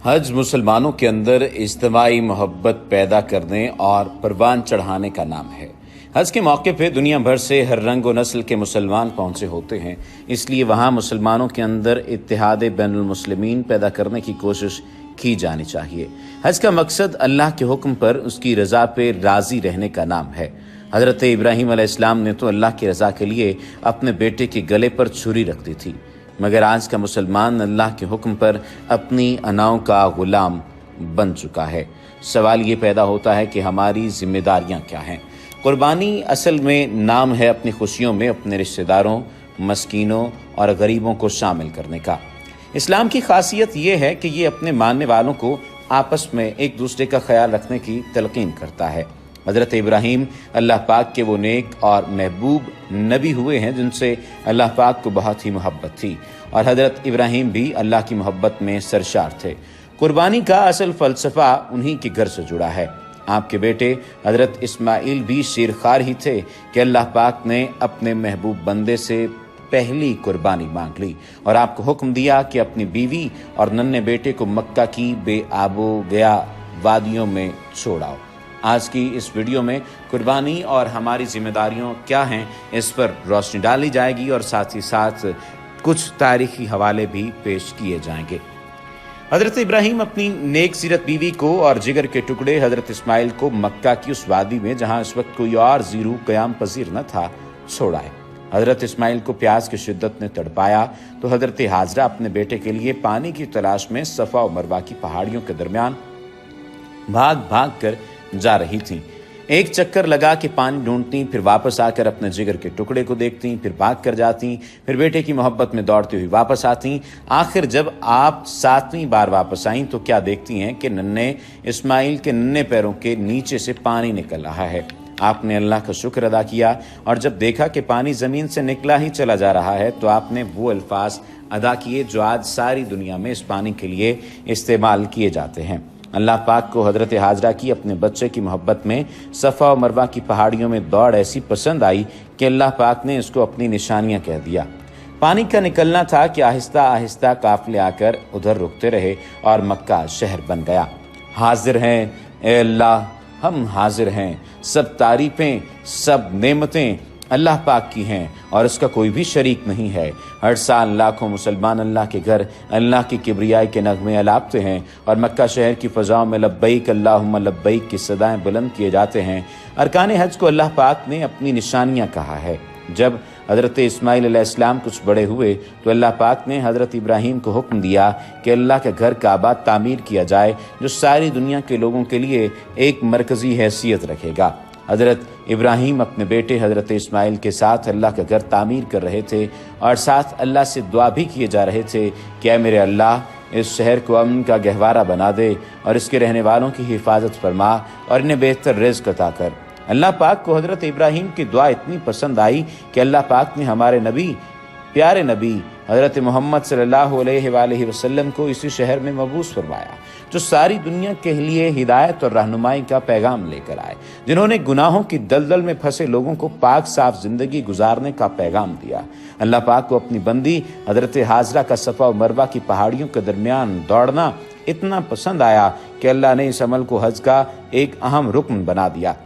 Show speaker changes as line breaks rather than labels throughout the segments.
हज मुसलमानों के अंदर इज्तिमाई मोहब्बत पैदा करने और परवान चढ़ाने का नाम है। हज के मौके पे दुनिया भर से हर रंग व नस्ल के मुसलमान पहुंचे होते हैं, इसलिए वहां मुसलमानों के अंदर इत्तेहाद बैनुल मुस्लिमीन पैदा करने की कोशिश की जानी चाहिए। हज का मकसद अल्लाह के हुक्म पर उसकी रजा पे राजी रहने का नाम है। हजरत इब्राहीम अलैहिस्सलाम ने तो अल्लाह की रजा के लिए अपने बेटे के गले पर छुरी रख दी थी, मगर आज का मुसलमान अल्लाह के हुक्म पर अपनी अनाओं का गुलाम बन चुका है। सवाल ये पैदा होता है कि हमारी जिम्मेदारियां क्या हैं। कुर्बानी असल में नाम है अपनी खुशियों में अपने रिश्तेदारों, मस्कीनों और गरीबों को शामिल करने का। इस्लाम की खासियत ये है कि ये अपने मानने वालों को आपस में एक दूसरे का ख्याल रखने की तलकीन करता है। हजरत इब्राहीम अल्लाह पाक के वो नेक और महबूब नबी हुए हैं जिनसे अल्लाह पाक को बहुत ही मोहब्बत थी, और हजरत इब्राहीम भी अल्लाह की मोहब्बत में सरशार थे। कुर्बानी का असल फलसफा उन्हीं के घर से जुड़ा है। आपके बेटे हजरत इस्माइल भी शेरखार ही थे कि अल्लाह पाक ने अपने महबूब बंदे से पहली कुर्बानी मांग ली और आपको हुक्म दिया कि अपनी बीवी और नन्हे बेटे को मक्का की बेआबो गया वादियों में छोड़ाओ। आज की इस वीडियो में कुर्बानी और हमारी जिम्मेदारियों क्या हैं, इस पर रोशनी डाली जाएगी और साथ ही साथ कुछ तारीखी हवाले भी पेश किए जाएंगे। हजरत इब्राहीम अपनी नेक सीरत बीवी को और जिगर के टुकड़े हजरत इस्माइल को मक्का की उस वादी में, जहां इस वक्त कोई और जीरू कयाम पजीर न था, छोड़ाए। हजरत इस्माइल को प्यास की शिद्दत ने तड़पाया तो हजरत हाजरा अपने बेटे के लिए पानी की तलाश में सफा और मरवा की पहाड़ियों के दरमियान भाग भाग कर जा रही थी। एक चक्कर लगा के पानी ढूंढती, फिर वापस आकर अपने जिगर के टुकड़े को देखती, फिर भाग कर जाती, फिर बेटे की मोहब्बत में दौड़ती हुई वापस आती। आखिर जब आप 7वीं बार वापस आईं तो क्या देखती हैं कि नन्हे इस्माइल के नन्हे पैरों के नीचे से पानी निकल रहा है। आपने अल्लाह का शुक्र अदा किया और जब देखा कि पानी जमीन से निकला ही चला जा रहा है तो आपने वो अल्फाज अदा किए जो आज सारी दुनिया में इस पानी के लिए इस्तेमाल किए जाते हैं। अल्लाह पाक को हजरत हाजरा की अपने बच्चे की मोहब्बत में सफ़ा और मरवा की पहाड़ियों में दौड़ ऐसी पसंद आई कि अल्लाह पाक ने इसको अपनी निशानियां कह दिया। पानी का निकलना था कि आहिस्ता आहिस्ता काफिले आकर उधर रुकते रहे और मक्का शहर बन गया। हाजिर हैं ए अल्लाह, हम हाजिर हैं, सब तारीफें सब नेमतें अल्लाह पाक की हैं और इसका कोई भी शरीक नहीं है। हर साल लाखों मुसलमान अल्लाह के घर अल्लाह की किबरियाई के नगमे अलापते हैं और मक्का शहर की फ़ज़ाओं में लब्बैक अल्लाहुम्मा लब्बैक की सदाएं बुलंद किए जाते हैं। अरकान हज को अल्लाह पाक ने अपनी निशानियां कहा है। जब हज़रत इस्माइल अलैहिस्सलाम कुछ बड़े हुए तो अल्लाह पाक ने हज़रत इब्राहीम को हुक्म दिया कि अल्लाह के घर काबा तामीर किया जाए जो सारी दुनिया के लोगों के लिए एक मरकज़ी हैसियत रखेगा। हज़रत इब्राहीम अपने बेटे हज़रत इस्माइल के साथ अल्लाह का घर तामीर कर रहे थे और साथ अल्लाह से दुआ भी किए जा रहे थे कि ऐ मेरे अल्लाह, इस शहर को अमन का गहवारा बना दे और इसके रहने वालों की हिफाजत फरमा और इन्हें बेहतर रिज़्क़ अता कर। अल्लाह पाक को हज़रत इब्राहीम की दुआ इतनी पसंद आई कि अल्लाह पाक ने हमारे नबी, प्यारे नबी हज़रत मोहम्मद सल्लल्लाहु अलैहि वसल्लम को इसी शहर में मबूस फरमाया, जो सारी दुनिया के लिए हिदायत और रहनुमाई का पैगाम लेकर आए, जिन्होंने गुनाहों की दलदल में फंसे लोगों को पाक साफ जिंदगी गुजारने का पैगाम दिया। अल्लाह पाक को अपनी बंदी हज़रत हाजरा का सफ़ा और मरवा की पहाड़ियों के दरमियान दौड़ना इतना पसंद आया कि अल्लाह ने इस अमल को हज का एक अहम रुकन बना दिया।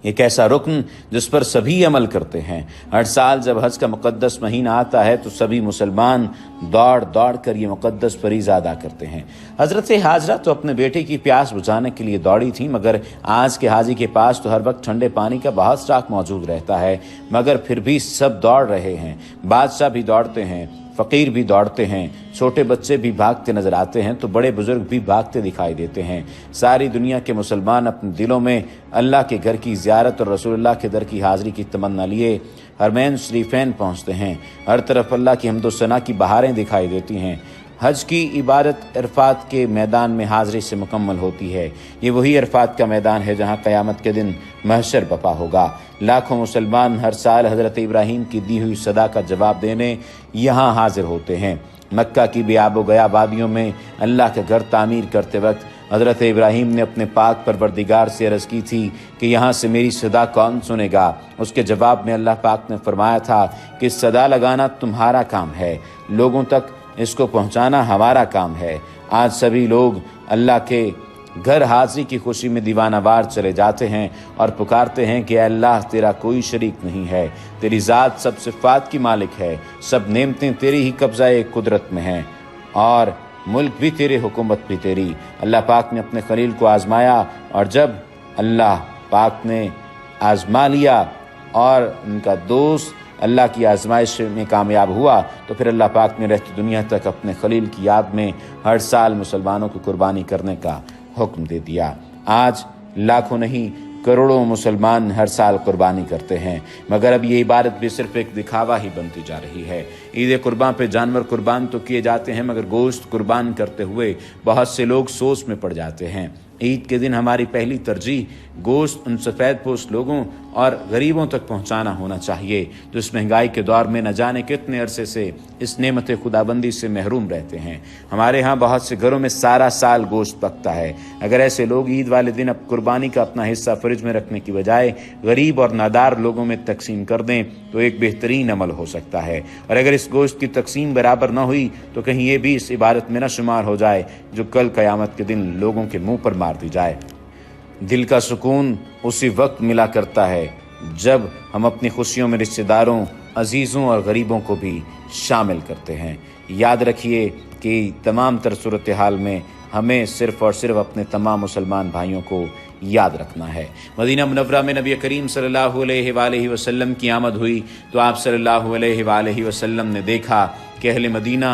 एक ऐसा रुकन जिस पर सभी अमल करते हैं। हर साल जब हज का मुकद्दस महीना आता है तो सभी मुसलमान दौड़ दौड़ कर ये मुकद्दस फरीज़ा अदा करते हैं। हज़रत हाजरा तो अपने बेटे की प्यास बुझाने के लिए दौड़ी थी, मगर आज के हाजी के पास तो हर वक्त ठंडे पानी का बहुत स्टॉक मौजूद रहता है, मगर फिर भी सब दौड़ रहे हैं। बादशाह भी दौड़ते हैं, फ़कीर भी दौड़ते हैं, छोटे बच्चे भी भागते नजर आते हैं तो बड़े बुजुर्ग भी भागते दिखाई देते हैं। सारी दुनिया के मुसलमान अपने दिलों में अल्लाह के घर की ज़ियारत और रसूलुल्लाह के दर की हाज़िरी की तमन्ना लिए हरमैन शरीफैन पहुँचते हैं। हर तरफ अल्लाह की हम्दो सना की बहारें दिखाई देती हैं। हज की इबादत अरफात के मैदान में हाज़िरी से मुकम्मल होती है। ये वही अरफात का मैदान है जहाँ क़यामत के दिन महशर बपा होगा। लाखों मुसलमान हर साल हज़रत इब्राहीम की दी हुई सदा का जवाब देने यहाँ हाजिर होते हैं। मक्का की बेआबो गया वादियों में अल्लाह का घर तामीर करते वक्त हज़रत इब्राहीम ने अपने पाक परवरदिगार से अर्ज़ की थी कि यहाँ से मेरी सदा कौन सुनेगा। उसके जवाब में अल्लाह पाक ने फरमाया था कि सदा लगाना तुम्हारा काम है, लोगों तक इसको पहुंचाना हमारा काम है। आज सभी लोग अल्लाह के घर हाजिरी की खुशी में दीवानावार चले जाते हैं और पुकारते हैं कि अल्लाह तेरा कोई शरीक नहीं है, तेरी ज़ात सब सिफ़ात की मालिक है, सब नेमतें तेरी ही कब्ज़ाए कुदरत में हैं और मुल्क भी तेरे, हुकूमत भी तेरी। अल्लाह पाक ने अपने खलील को आजमाया और जब अल्लाह पाक ने आजमा लिया और उनका दोस्त अल्लाह की आजमाइश में कामयाब हुआ तो फिर अल्लाह पाक ने रहती दुनिया तक अपने खलील की याद में हर साल मुसलमानों को कुर्बानी करने का हुक्म दे दिया। आज लाखों नहीं करोड़ों मुसलमान हर साल कुर्बानी करते हैं, मगर अब ये इबादत भी सिर्फ एक दिखावा ही बनती जा रही है। ईद कुर्बान पे जानवर कुर्बान तो किए जाते हैं, मगर गोश्त कुर्बान करते हुए बहुत से लोग सोच में पड़ जाते हैं। ईद के दिन हमारी पहली तरजीह गोश्त उन सफ़ेद पोस्ट लोगों और गरीबों तक पहुंचाना होना चाहिए जो इस महंगाई के दौर में न जाने कितने अरसे से इस नेमत खुदाबंदी से महरूम रहते हैं। हमारे यहाँ बहुत से घरों में सारा साल गोश्त पकता है। अगर ऐसे लोग ईद वाले दिन अब कुर्बानी का अपना हिस्सा फ्रिज में रखने की बजाय गरीब और नादार लोगों में तकसीम कर दें तो एक बेहतरीन अमल हो सकता है। और अगर इस गोश्त की तकसीम बराबर न हुई तो कहीं ये भी इस इबादत में न शुमार हो जाए जो कल क़यामत के दिन लोगों के मुंह पर मार दी जाए। दिल का सुकून उसी वक्त मिला करता है जब हम अपनी खुशियों में रिश्तेदारों, अजीज़ों और गरीबों को भी शामिल करते हैं। याद रखिए कि तमाम तर सूरत हाल में हमें सिर्फ़ और सिर्फ अपने तमाम मुसलमान भाइयों को याद रखना है। मदीना मुनव्वरा में नबी करीम सल्लल्लाहु अलैहि वसल्लम की आमद हुई तो आप सल्लल्लाहु अलैहि वसल्लम ने देखा कि अहले मदीना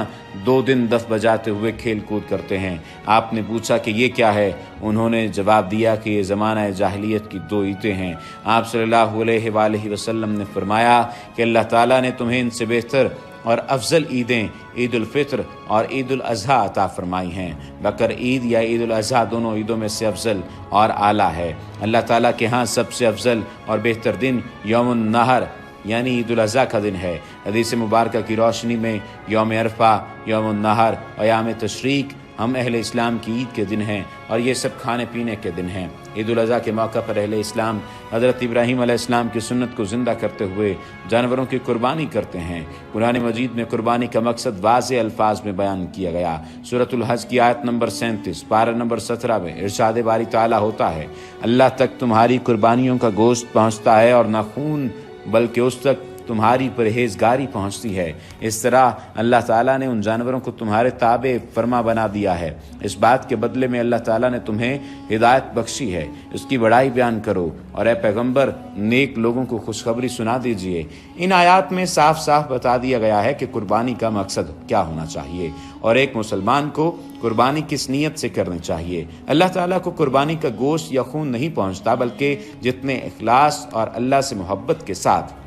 2 दिन दफ बजाते हुए खेल कूद करते हैं। आपने पूछा कि ये क्या है? उन्होंने जवाब दिया कि ये ज़माना जाहिलियत की 2 ईदें हैं। आप सल्लल्लाहु अलैहि वसल्लम ने फरमाया कि अल्लाह ताला ने तुम्हें इनसे बेहतर और अफजल ईदें ईद उल फित्र और ईद उल अज़हा अता फरमाई हैं। बकर ईद या ईद उल अज़हा दोनों ईदों में से अफजल और आला है। अल्लाह ताला के यहाँ सबसे अफजल और बेहतर दिन यौमुन नहर यानी ईद उल अज़हा का दिन है। हदीस मुबारक की रोशनी में यौम अरफा, यौमुन नहर और याम तशरीक हम अहले इस्लाम की ईद के दिन हैं और ये सब खाने पीने के दिन हैं। ईद उल अज़हा के मौका पर अहले इस्लाम हज़रत इब्राहीम अलैहिस्सलाम की सुन्नत को ज़िंदा करते हुए जानवरों की कुर्बानी करते हैं। कुरान मजीद में कुर्बानी का मकसद वाज़ेह अल्फाज में बयान किया गया। सूरतुल हज की आयत नंबर 37 पारा नंबर 17 में इरशाद बारी ताला होता है, अल्लाह तक तुम्हारी कुर्बानियों का गोश्त पहुँचता है और न खून बल्कि उस तक तुम्हारी परहेजगारी पहुंचती है। इस तरह अल्लाह ताला ने उन जानवरों को तुम्हारे ताबे फरमा बना दिया है। इस बात के बदले में अल्लाह ताला ने तुम्हें हिदायत बख्शी है, इसकी बड़ाई बयान करो और ए पैगंबर नेक लोगों को खुशखबरी सुना दीजिए। इन आयात में साफ साफ बता दिया गया है कि कुर्बानी का मकसद क्या होना चाहिए और एक मुसलमान को कुर्बानी किस नीयत से करनी चाहिए। अल्लाह ताला को कुर्बानी का गोश्त या खून नहीं पहुंचता, बल्कि जितने इखलास और अल्लाह से मोहब्बत के साथ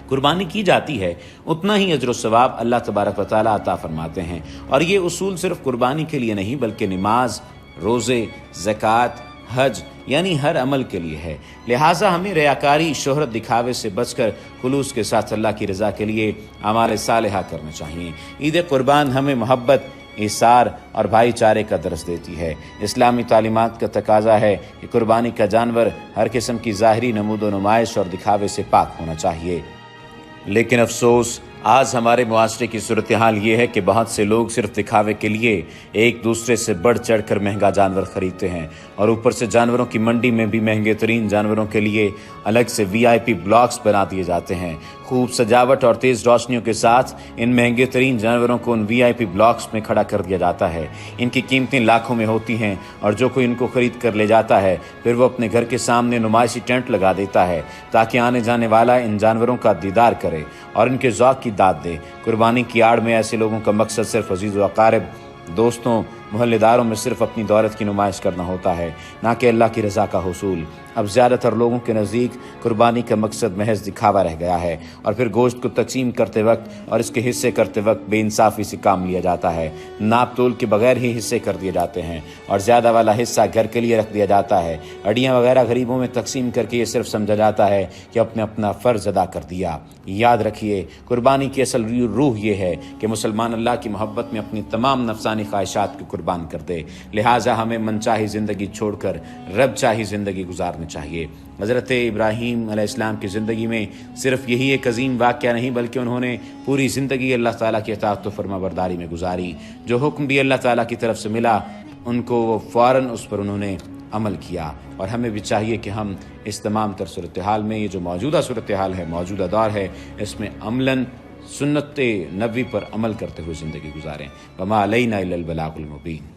कुर्बानी की जाती है उतना ही अजर सवाब अल्लाह तबारक व तआला अता फरमाते हैं। और ये उसूल सिर्फ कुर्बानी के लिए नहीं बल्कि नमाज, रोज़े, ज़कात, हज यानी हर अमल के लिए है। लिहाजा हमें रियाकारी, शोहरत, दिखावे से बचकर खुलूस के साथ अल्लाह की रज़ा के लिए अमाल सालिहा करना चाहिए। ईद कुर्बान हमें मोहब्बत, इसार और भाईचारे का दर्स देती है। इस्लामी तालीमात का तकाजा है कि कुर्बानी का जानवर हर किस्म की ज़ाहिरी नमूदो नुमाइश और दिखावे से पाक होना चाहिए। लेकिन अफसोस आज हमारे मुआशरे की सूरत हाल ये है कि बहुत से लोग सिर्फ दिखावे के लिए एक दूसरे से बढ़ चढ़ कर महंगा जानवर खरीदते हैं और ऊपर से जानवरों की मंडी में भी महंगे तरीन जानवरों के लिए अलग से VIP ब्लॉक्स बना दिए जाते हैं। खूब सजावट और तेज़ रोशनियों के साथ इन महंगे तरीन जानवरों को उन VIP ब्लॉक्स में खड़ा कर दिया जाता है। इनकी कीमतें लाखों में होती हैं और जो कोई इनको खरीद कर ले जाता है फिर वो अपने घर के सामने नुमाइशी टेंट लगा देता है ताकि आने जाने वाला इन जानवरों का दीदार करे और इनके ज़ौक़ की दाद दे। कुर्बानी की आड़ में ऐसे लोगों का मकसद सिर्फ अजीज़ व अकारिब, दोस्तों, मोहल्लेदारों में सिर्फ अपनी दौलत की नुमाइश करना होता है, ना कि अल्लाह की रज़ा का हुसूल। अब ज़्यादातर लोगों के नज़दीक कुर्बानी का मकसद महज दिखावा रह गया है और फिर गोश्त को तकसीम करते वक्त और इसके हिस्से करते वक्त बेइंसाफ़ी से काम लिया जाता है। नाप तोल के बगैर ही हिस्से कर दिए जाते हैं और ज़्यादा वाला हिस्सा घर के लिए रख दिया जाता है। हड्डियाँ वगैरह गरीबों में तकसीम करके ये सिर्फ समझा जाता है कि अपने अपना फ़र्ज़ अदा कर दिया। याद रखिए, कुर्बानी की असल रूह ये है कि मुसलमान अल्लाह की मोहब्बत में अपनी तमाम नफसानी ख्वाहिशात की قربان کر دے، لہٰذا ہمیں من چاہی زندگی چھوڑ کر رب چاہی زندگی گزارنی چاہیے۔ حضرت ابراہیم علیہ السلام کی زندگی میں صرف یہی ایک عظیم واقعہ نہیں بلکہ انہوں نے پوری زندگی اللہ تعالیٰ کی اطاعت و فرما برداری میں گزاری۔ جو حکم بھی اللہ تعالیٰ کی طرف سے ملا ان کو وہ فوراً اس پر انہوں نے عمل کیا، اور ہمیں بھی چاہیے کہ ہم اس تمام تر صورتحال میں، یہ جو موجودہ صورتحال ہے، موجودہ دور ہے، اس میں عملاً سنت نبوی پر عمل کرتے ہوئے زندگی گزاریں۔ وما علینا الا البلاغ المبین۔